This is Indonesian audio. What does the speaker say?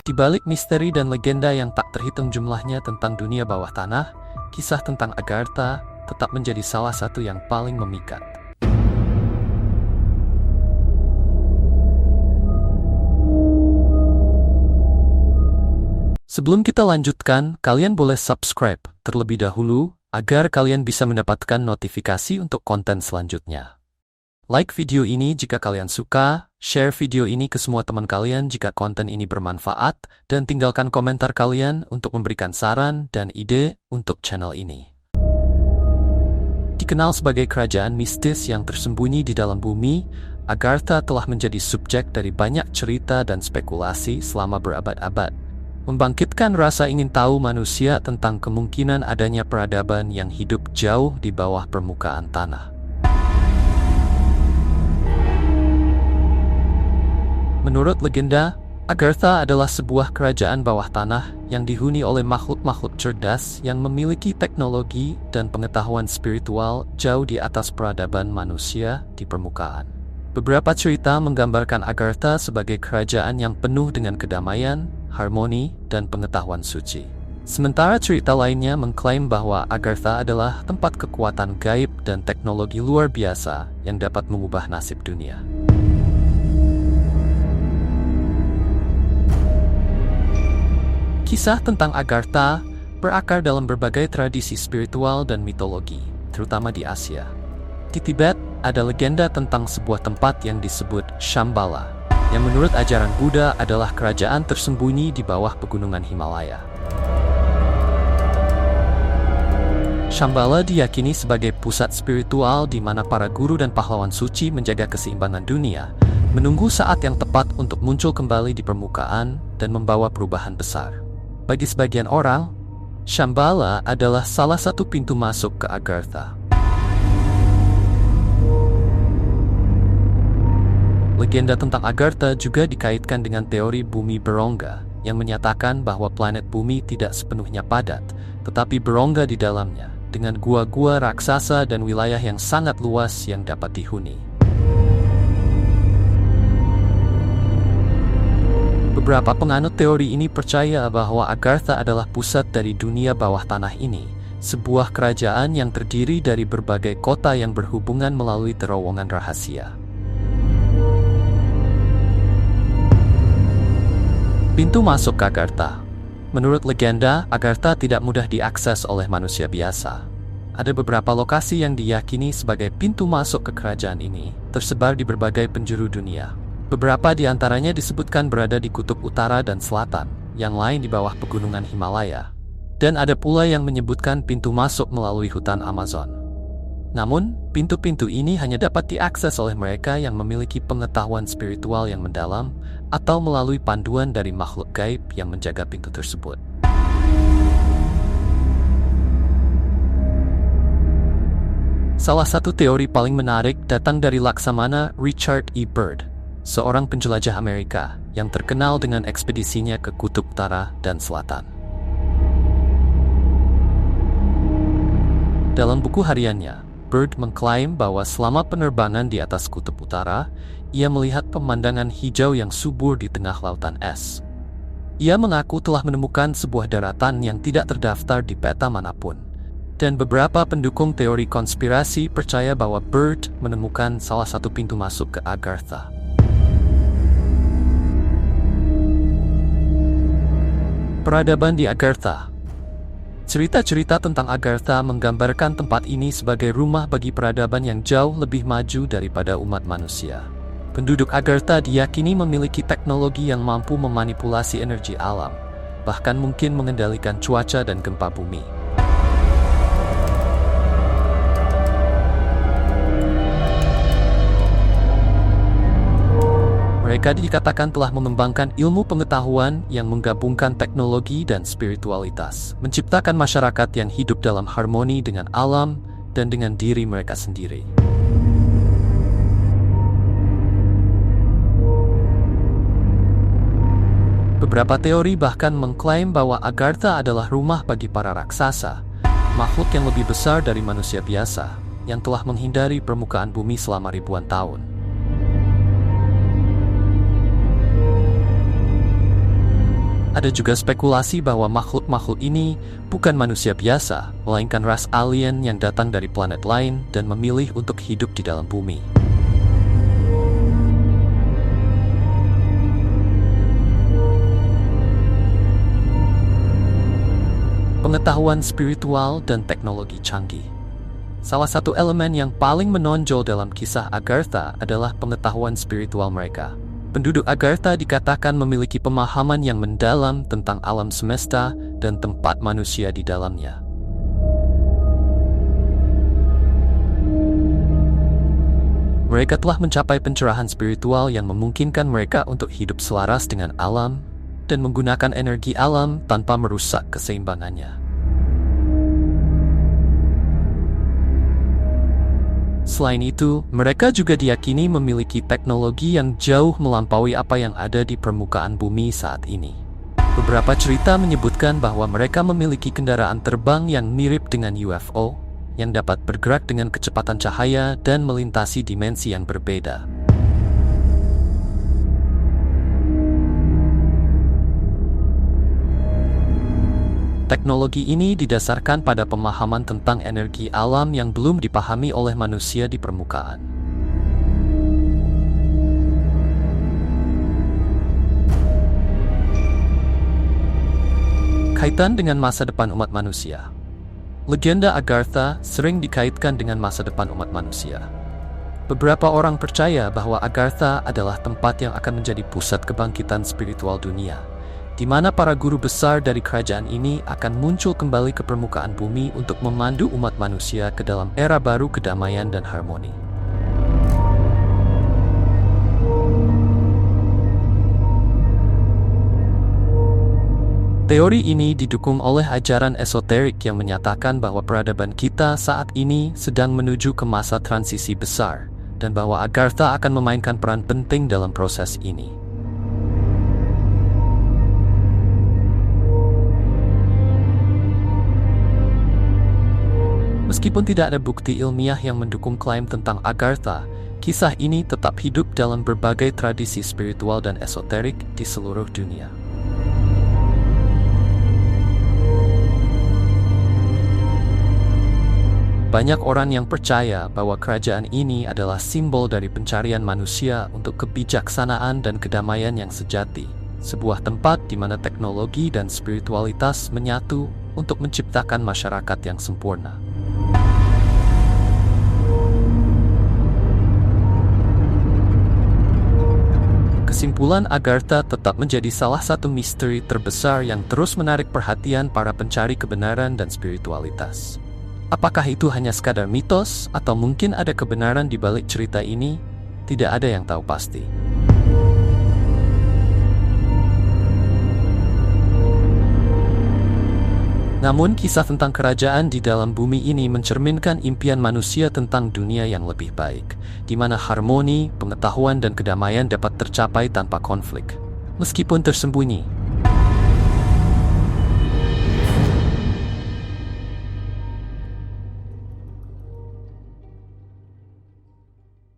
Di balik misteri dan legenda yang tak terhitung jumlahnya tentang dunia bawah tanah, kisah tentang Agartha tetap menjadi salah satu yang paling memikat. Sebelum kita lanjutkan, kalian boleh subscribe terlebih dahulu agar kalian bisa mendapatkan notifikasi untuk konten selanjutnya. Like video ini jika kalian suka, share video ini ke semua teman kalian jika konten ini bermanfaat, dan tinggalkan komentar kalian untuk memberikan saran dan ide untuk channel ini. Dikenal sebagai kerajaan mistis yang tersembunyi di dalam bumi, Agartha telah menjadi subjek dari banyak cerita dan spekulasi selama berabad-abad, membangkitkan rasa ingin tahu manusia tentang kemungkinan adanya peradaban yang hidup jauh di bawah permukaan tanah. Menurut legenda, Agartha adalah sebuah kerajaan bawah tanah yang dihuni oleh makhluk-makhluk cerdas yang memiliki teknologi dan pengetahuan spiritual jauh di atas peradaban manusia di permukaan. Beberapa cerita menggambarkan Agartha sebagai kerajaan yang penuh dengan kedamaian, harmoni, dan pengetahuan suci. Sementara cerita lainnya mengklaim bahwa Agartha adalah tempat kekuatan gaib dan teknologi luar biasa yang dapat mengubah nasib dunia. Kisah tentang Agartha berakar dalam berbagai tradisi spiritual dan mitologi, terutama di Asia. Di Tibet, ada legenda tentang sebuah tempat yang disebut Shambhala, yang menurut ajaran Buddha adalah kerajaan tersembunyi di bawah pegunungan Himalaya. Shambhala diyakini sebagai pusat spiritual di mana para guru dan pahlawan suci menjaga keseimbangan dunia, menunggu saat yang tepat untuk muncul kembali di permukaan dan membawa perubahan besar. Bagi sebagian orang, Shambhala adalah salah satu pintu masuk ke Agartha. Legenda tentang Agartha juga dikaitkan dengan teori bumi berongga, yang menyatakan bahwa planet bumi tidak sepenuhnya padat, tetapi berongga di dalamnya, dengan gua-gua raksasa dan wilayah yang sangat luas yang dapat dihuni. Beberapa penganut teori ini percaya bahwa Agartha adalah pusat dari dunia bawah tanah ini, sebuah kerajaan yang terdiri dari berbagai kota yang berhubungan melalui terowongan rahasia. Pintu masuk ke Agartha. Menurut legenda, Agartha tidak mudah diakses oleh manusia biasa. Ada beberapa lokasi yang diyakini sebagai pintu masuk ke kerajaan ini, tersebar di berbagai penjuru dunia. Beberapa di antaranya disebutkan berada di kutub utara dan selatan, yang lain di bawah pegunungan Himalaya. Dan ada pula yang menyebutkan pintu masuk melalui hutan Amazon. Namun, pintu-pintu ini hanya dapat diakses oleh mereka yang memiliki pengetahuan spiritual yang mendalam atau melalui panduan dari makhluk gaib yang menjaga pintu tersebut. Salah satu teori paling menarik datang dari Laksamana Richard E. Byrd, seorang penjelajah Amerika yang terkenal dengan ekspedisinya ke kutub utara dan selatan. Dalam buku hariannya, Byrd mengklaim bahwa selama penerbangan di atas kutub utara, ia melihat pemandangan hijau yang subur di tengah lautan es. Ia mengaku telah menemukan sebuah daratan yang tidak terdaftar di peta manapun. Dan beberapa pendukung teori konspirasi percaya bahwa Byrd menemukan salah satu pintu masuk ke Agartha. Peradaban di Agartha. Cerita-cerita tentang Agartha menggambarkan tempat ini sebagai rumah bagi peradaban yang jauh lebih maju daripada umat manusia. Penduduk Agartha diyakini memiliki teknologi yang mampu memanipulasi energi alam, bahkan mungkin mengendalikan cuaca dan gempa bumi. Mereka dikatakan telah mengembangkan ilmu pengetahuan yang menggabungkan teknologi dan spiritualitas, menciptakan masyarakat yang hidup dalam harmoni dengan alam dan dengan diri mereka sendiri. Beberapa teori bahkan mengklaim bahwa Agartha adalah rumah bagi para raksasa, makhluk yang lebih besar dari manusia biasa, yang telah menghindari permukaan bumi selama ribuan tahun. Ada juga spekulasi bahwa makhluk-makhluk ini bukan manusia biasa, melainkan ras alien yang datang dari planet lain dan memilih untuk hidup di dalam bumi. Pengetahuan spiritual dan teknologi canggih. Salah satu elemen yang paling menonjol dalam kisah Agartha adalah pengetahuan spiritual mereka. Penduduk Agartha dikatakan memiliki pemahaman yang mendalam tentang alam semesta dan tempat manusia di dalamnya. Mereka telah mencapai pencerahan spiritual yang memungkinkan mereka untuk hidup selaras dengan alam dan menggunakan energi alam tanpa merusak keseimbangannya. Selain itu, mereka juga diyakini memiliki teknologi yang jauh melampaui apa yang ada di permukaan bumi saat ini. Beberapa cerita menyebutkan bahwa mereka memiliki kendaraan terbang yang mirip dengan UFO, yang dapat bergerak dengan kecepatan cahaya dan melintasi dimensi yang berbeda. Teknologi ini didasarkan pada pemahaman tentang energi alam yang belum dipahami oleh manusia di permukaan. Kaitan dengan masa depan umat manusia. Legenda Agartha sering dikaitkan dengan masa depan umat manusia. Beberapa orang percaya bahwa Agartha adalah tempat yang akan menjadi pusat kebangkitan spiritual dunia, di mana para guru besar dari kerajaan ini akan muncul kembali ke permukaan bumi untuk memandu umat manusia ke dalam era baru kedamaian dan harmoni. Teori ini didukung oleh ajaran esoterik yang menyatakan bahwa peradaban kita saat ini sedang menuju ke masa transisi besar, dan bahwa Agartha akan memainkan peran penting dalam proses ini. Meskipun tidak ada bukti ilmiah yang mendukung klaim tentang Agartha, kisah ini tetap hidup dalam berbagai tradisi spiritual dan esoterik di seluruh dunia. Banyak orang yang percaya bahwa kerajaan ini adalah simbol dari pencarian manusia untuk kebijaksanaan dan kedamaian yang sejati, sebuah tempat di mana teknologi dan spiritualitas menyatu untuk menciptakan masyarakat yang sempurna. Kesimpulan Agartha tetap menjadi salah satu misteri terbesar yang terus menarik perhatian para pencari kebenaran dan spiritualitas. Apakah itu hanya sekadar mitos atau mungkin ada kebenaran di balik cerita ini? Tidak ada yang tahu pasti. Namun kisah tentang kerajaan di dalam bumi ini mencerminkan impian manusia tentang dunia yang lebih baik, di mana harmoni, pengetahuan dan kedamaian dapat tercapai tanpa konflik. Meskipun tersembunyi,